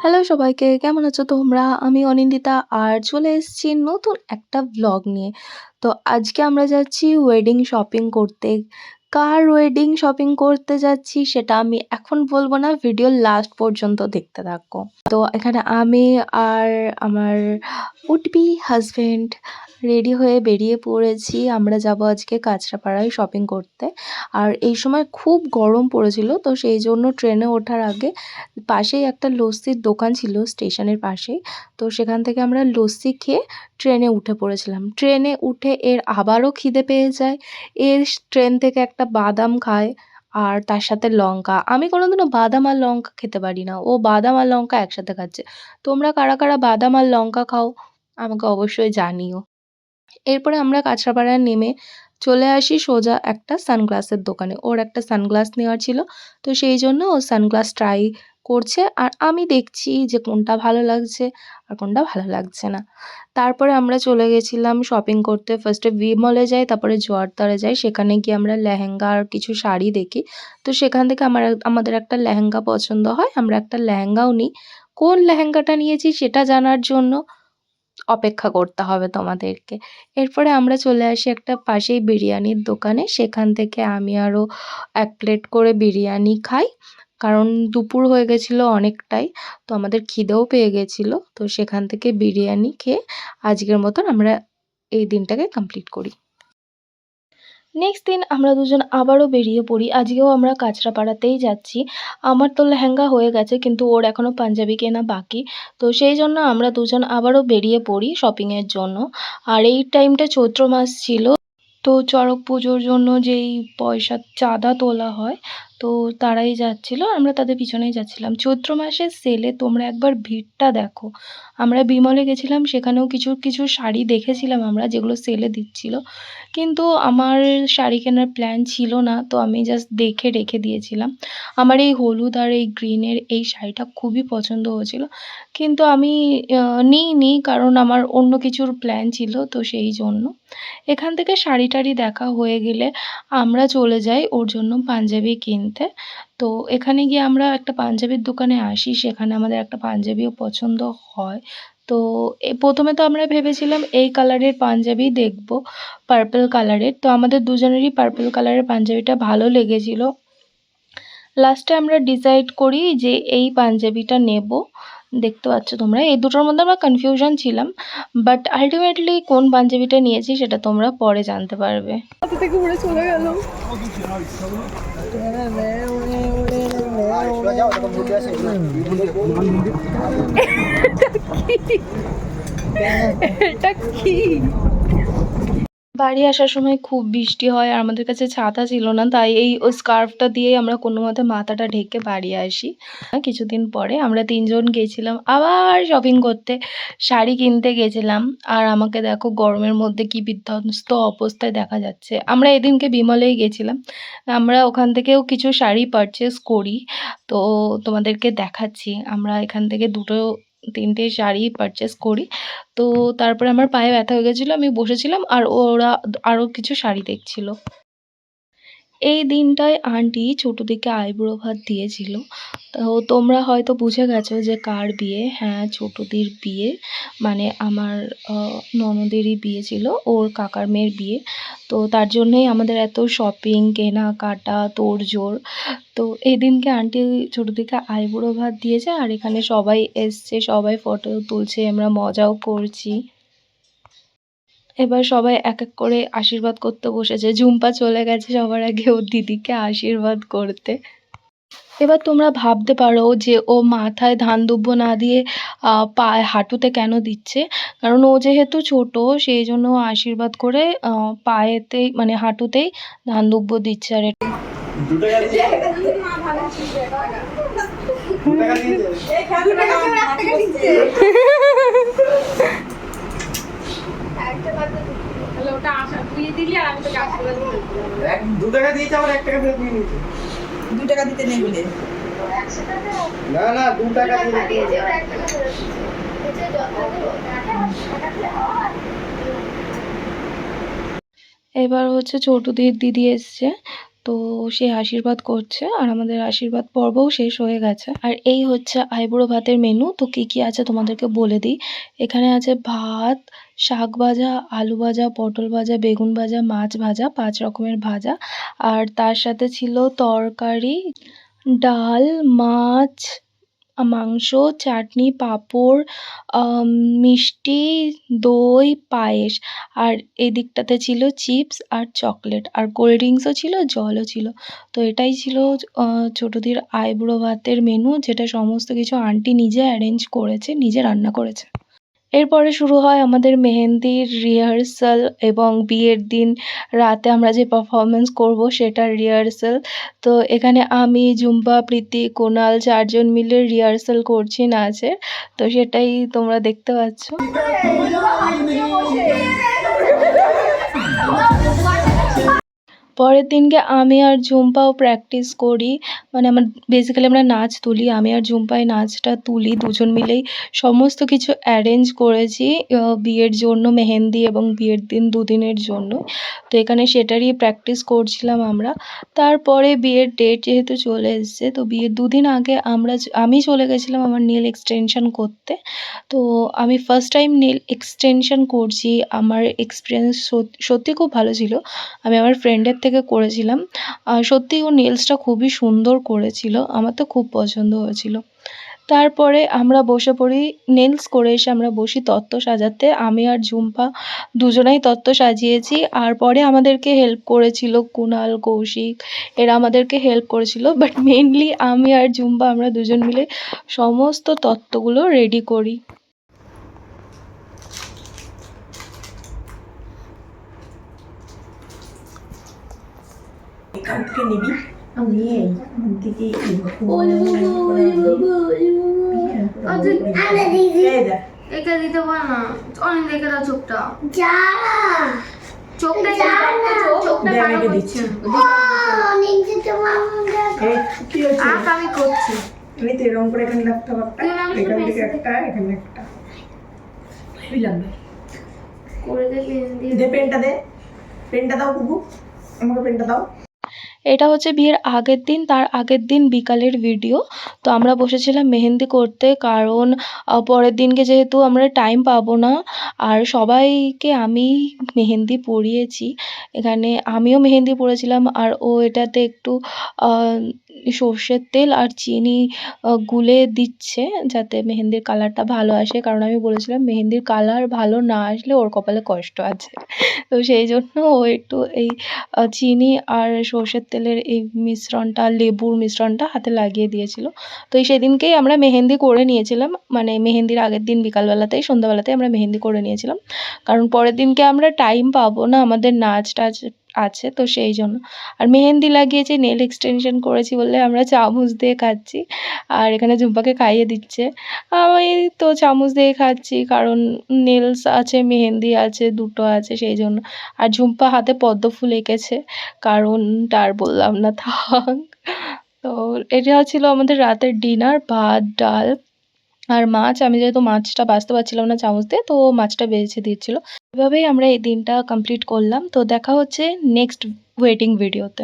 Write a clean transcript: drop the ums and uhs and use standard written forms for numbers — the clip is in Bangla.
হ্যালো সবাইকে, কেমন আছো তোমরা? আমি অনিন্দিতা আর চলে এসেছি নতুন একটা ভ্লগ নিয়ে। তো আজকে আমরা যাচ্ছি ওয়েডিং শপিং করতে। কার ওয়েডিং শপিং করতে যাচ্ছি সেটা আমি এখন বলবো না, ভিডিওর লাস্ট পর্যন্ত দেখতে থাকো। তো এখানে আমি আর আমার উড বি হাজবেন্ড রেডি হয়ে বেরিয়ে পড়েছি। আমরা যাব আজকে কাঁচরাপাড়ায় শপিং করতে। আর এই সময় খুব গরম পড়েছিল, তো সেই জন্য ট্রেনে ওঠার আগে পাশেই একটা লস্যির দোকান ছিল স্টেশনের পাশেই। তো সেখান থেকে আমরা লস্যি খেয়ে ট্রেনে উঠে পড়েছিলাম। ট্রেনে উঠে এর আবারও খিদে পেয়ে যায়। ট্রেন থেকে একটা বাদাম খায় আর তার সাথে লঙ্কা। আমি কোনোদিনও বাদাম আর লঙ্কা খেতে পারি না। ও বাদাম আর লঙ্কা একসাথে খাচ্ছে। তোমরা কারা কারা বাদাম আর লঙ্কা খাও আমাকে অবশ্যই জানিও। এরপরে আমরা কাঁচরাপাড়ায় নেমে চলে আসি সোজা একটা সানগ্লাসের দোকানে। ওর একটা সানগ্লাস নেওয়ার ছিল, তো সেই জন্য ও সানগ্লাস ট্রাই করছে আর আমি দেখছি যে কোনটা ভালো লাগছে আর কোনটা ভালো লাগছে না। তারপরে আমরা চলে গেছিলাম শপিং করতে। ফার্স্টে ভি মলে যাই, তারপরে জোয়ারতারে যাই। সেখানে গিয়ে আমরা লেহেঙ্গা আর কিছু শাড়ি দেখি। তো সেখান থেকে আমাদের একটা লেহেঙ্গা পছন্দ হয়, আমরা একটা লেহেঙ্গাও নিই। কোন লেহেঙ্গাটা নিয়েছি সেটা জানার জন্য অপেক্ষা করতে হবে তোমাদেরকে। এরপরে আমরা চলে আসি একটা পাশেই বিরিয়ানির দোকানে। সেখান থেকে আমি আরও ১ প্লেট করে বিরিয়ানি খাই। কারণ দুপুর হয়ে গেছিলো অনেকটাই, তো আমাদের খিদেও পেয়ে গেছিলো। তো সেখান থেকে বিরিয়ানি খেয়ে আজকের মতন আমরা এই দিনটাকে কমপ্লিট করি। নেক্সট দিন আমরা দুজন আবারও বেরিয়ে পড়ি। আজকেও আমরা কাঁচরাপাড়াতেই যাচ্ছি। আমার তো লেহেঙ্গা হয়ে গেছে, কিন্তু ওর এখনও পাঞ্জাবি কেনা বাকি। তো সেই জন্য আমরা দুজন আবারও বেরিয়ে পড়ি শপিংয়ের জন্য। আর এই টাইমটা চৈত্র মাস ছিল, তো চড়ক পুজোর জন্য যেই পয়সা চাঁদা তোলা হয়, তো তারাই যাচ্ছিল, আমরা তাদের পিছনেই যাচ্ছিলাম। চৈত্র মাসের সেলে তোমরা একবার ভিড়টা দেখো। আমরা বিমলে গেছিলাম, সেখানেও কিছু কিছু শাড়ি দেখেছিলাম আমরা, যেগুলো সেলে দিচ্ছিল। কিন্তু আমার শাড়ি কেনার প্ল্যান ছিল না, তো আমি জাস্ট দেখে রেখে দিয়েছিলাম। আমার এই হলুদ আর এই গ্রিনের এই শাড়িটা খুবই পছন্দ হয়েছিল, কিন্তু আমি নিইনি, কারণ আমার অন্য কিছুর প্ল্যান ছিল, তো সেই জন্য। এখান থেকে শাড়ি টাড়ি দেখা হয়ে গেলে আমরা চলে যাই ওর জন্য পাঞ্জাবি কিনতে। তো এখানে গিয়ে আমরা একটা পাঞ্জাবির দোকানে আসি, সেখানে আমাদের একটা পাঞ্জাবিও পছন্দ হয়। তো প্রথমে তো আমরা ভেবেছিলাম এই কালারের পাঞ্জাবি দেখব, পার্পল কালারের। তো আমাদের দুজনেরই পার্পল কালারের পাঞ্জাবিটা ভালো লেগেছিল। লাস্টে আমরা ডিসাইড করি যে এই পাঞ্জাবিটা নেব। দেখতে পাচ্ছ তোমরা, এই দুটোর মধ্যে আমরা কনফিউশন ছিলাম, বাট আলটিমেটলি কোন পাঞ্জাবিটা নিয়েছি সেটা তোমরা পরে জানতে পারবে। থেকে উড়ে চলে গেল। এটা কি? বাড়ি আসার সময় খুব বৃষ্টি হয় আর আমাদের কাছে ছাতা ছিল না, তাই এই স্কার্ফটা দিয়েই আমরা কোনো মতে মাথাটা ঢেকে বাড়ি আসি। কিছুদিন পরে আমরা ৩ জন গেছিলাম আবার শপিং করতে, শাড়ি কিনতে গেছিলাম। আর আমাকে দেখো গরমের মধ্যে কি বিধ্বস্ত অবস্থায় দেখা যাচ্ছে। আমরা এদিনকে বিমলেই গেছিলাম, আমরা ওখান থেকেও কিছু শাড়ি পারচেস করি। তো তোমাদেরকে দেখাচ্ছি, আমরা এখান থেকে ২-৩টে শাড়ি পারচেস করি। তো তারপরে আমার পায়ে ব্যথা হয়ে গেছিলো, আমি বসেছিলাম আর ওরা আরও কিছু শাড়ি দেখছিল। এই দিনটায় আন্টি ছোটদিকে আইবুড়ো ভাত দিয়েছিল। তো তোমরা হয়তো বুঝে গেছো যে কার বিয়ে। হ্যাঁ, ছোটদির বিয়ে, মানে আমার ননদেরই বিয়ে ছিল, ওর কাকার মেয়ের বিয়ে। তো তার জন্যই আমাদের এত শপিং, কেনাকাটা, তোড়জোড়। তো এই দিনকে আন্টি ছোটদিকে আইবুড়ো ভাত দিয়েছে আর এখানে সবাই এসছে, সবাই ফটো তুলছে, আমরা মজাও করছি। এবার সবাই এক এক করে আশীর্বাদ করতে বসেছে। ঝুম্পা চলে গেছে সবার আগে ওর দিদিকে আশীর্বাদ করতে। এবার তোমরা ভাবতে পারো যে ও মাথায় ধান দুব্ব না দিয়ে পায়ে হাঁটুতে কেন দিচ্ছে? কারণ ও যেহেতু ছোট, সেই জন্য ও আশীর্বাদ করে পায়েতেই, মানে হাঁটুতেই ধান দুব্ব দিচ্ছে। আর এবার হচ্ছে ছোটদির দিদি এসছে, তো সে আশীর্বাদ করছে আর আমাদের আশীর্বাদ পর্বও শেষ হয়ে গেছে। আর এই হচ্ছে আইবুড়ো ভাতের মেনু। তো কি কি আছে তোমাদেরকে বলে দিই। এখানে আছে ভাত, শাক ভাজা, আলু ভাজা, পটল ভাজা, বেগুন ভাজা, মাছ ভাজা, 5 রকমের ভাজা। আর তার সাথে ছিল তরকারি, ডাল, মাছ, মাংস, চাটনি, পাঁপড়, মিষ্টি, দই, পায়েস। আর এদিকটাতে ছিল চিপস আর চকলেট, আর কোল্ড ড্রিঙ্কসও ছিল, জলও ছিল। তো এটাই ছিল ছোটদের আইবুড়ো ভাতের মেনু, যেটা সমস্ত কিছু আন্টি নিজে অ্যারেঞ্জ করেছে, নিজে রান্না করেছে। এরপরে শুরু হয় আমাদের মেহেন্দির রিহার্সাল এবং বিয়ের দিন রাতে আমরা যে পারফরমেন্স করব সেটার রিহার্সাল। তো এখানে আমি, জুম্পা, প্রীতি, কুনাল 4 জন মিলে রিহার্সাল করছি নাচের। তো সেটাই তোমরা দেখতে পাচ্ছ। পরের দিনকে আমি আর ঝুম্পাও প্র্যাকটিস করি, মানে বেসিক্যালি আমরা নাচ তুলি, আমি আর ঝুম্পাই নাচটা তুলি, দুজন মিলেই সমস্ত কিছু অ্যারেঞ্জ করেছি বিয়ের জন্য, মেহেন্দি এবং বিয়ের দিন দুদিনের জন্য। তো এখানে সেটারই প্র্যাকটিস করছিলাম আমরা। তারপরে বিয়ের ডেট যেহেতু চলে এসছে, তো বিয়ের দুদিন আগে আমি চলে গেছিলাম আমার নেল এক্সটেনশন করতে। তো আমি ফার্স্ট টাইম নেল এক্সটেনশন করছি, আমার এক্সপিরিয়েন্স সত্যি খুব ভালো ছিল। আমি আমার ফ্রেন্ডের থেকে করেছিলাম। সত্যি ও নেলসটা খুবই সুন্দর করেছিল, আমার তো খুব পছন্দ হয়েছিল। তারপরে আমরা বসে পড়ি, নেলস করে এসে আমরা বসি তত্ত্ব সাজাতে। আমি আর ঝুম্পা দুজনাই তত্ত্ব সাজিয়েছি। আর পরে আমাদেরকে হেল্প করেছিল কুনাল, কৌশিক, এরা আমাদেরকে হেল্প করেছিল। বাট মেইনলি আমি আর ঝুম্পা আমরা দুজন মিলে সমস্ত তত্ত্বগুলো রেডি করি। এখান থেকে নিবি, নিয়ে এখান থেকে একে দিতে পার না, অনেক দেখে দাও চোখটা, চোখটা কালো দিচ্ছে। আমি করছি, আমি তো এরকম করে এখানে রাখতে পারতাম, এখান থেকে একটা, এখানে একটা করে দে। পেনটা দে, পেনটা দাও বুবু, আমাকে পেনটা দাও। এটা হচ্ছে বিয়ের আগের দিন, তার আগের দিন বিকালের ভিডিও। তো আমরা বসেছিলাম মেহেন্দি করতে, কারণ পরের দিনকে যেহেতু আমরা টাইম পাবো না। আর সবাইকে আমি মেহেন্দি পরিয়েছি, এখানে আমিও মেহেন্দি পরেছিলাম। আর ও এটাতে একটু সর্ষের তেল আর চিনি গুলে দিচ্ছে, যাতে মেহেন্দির কালারটা ভালো আসে, কারণ আমি বলেছিলাম মেহেন্দির কালার ভালো না আসলে ওর কপালে কষ্ট আছে। তো সেই জন্য ও একটু এই চিনি আর সর্ষের তেলের এই মিশ্রণটা, লেবুর মিশ্রণটা হাতে লাগিয়ে দিয়েছিল। তো সেদিনকেই আমরা মেহেন্দি করে নিয়েছিলাম, মানে মেহেন্দির আগের দিন বিকালবেলাতেই, সন্ধ্যাবেলাতেই আমরা মেহেন্দি করে নিয়েছিলাম, কারণ পরের দিনকে আমরা টাইম পাবো না, আমাদের নাচ টাচ আছে, তো সেই জন্য। আর মেহেন্দি লাগিয়েছি, নেল এক্সটেনশন করেছি বলে আমরা চামচ দিয়ে খাচ্ছি। আর এখানে ঝুম্পাকে খাইয়ে দিচ্ছে, আমি তো চামচ দিয়ে খাচ্ছি, কারণ নেলস আছে, মেহেন্দি আছে, দুটো আছে, সেই জন্য। আর ঝুম্পা হাতে পদ্ম ফুল এঁকেছে, কারণটা আর বললাম না, থাক। তো এটা ছিল আমাদের রাতের ডিনার, ভাত, ডাল আর মাছ। আমি যেহেতু মাছটা বাছতে পারছিলাম না চামচ দিয়ে, তো মাছটা বেছে দিচ্ছিল। এভাবেই আমরা এই দিনটা কমপ্লিট করলাম। তো দেখা হচ্ছে নেক্সট ওয়েডিং ভিডিওতে।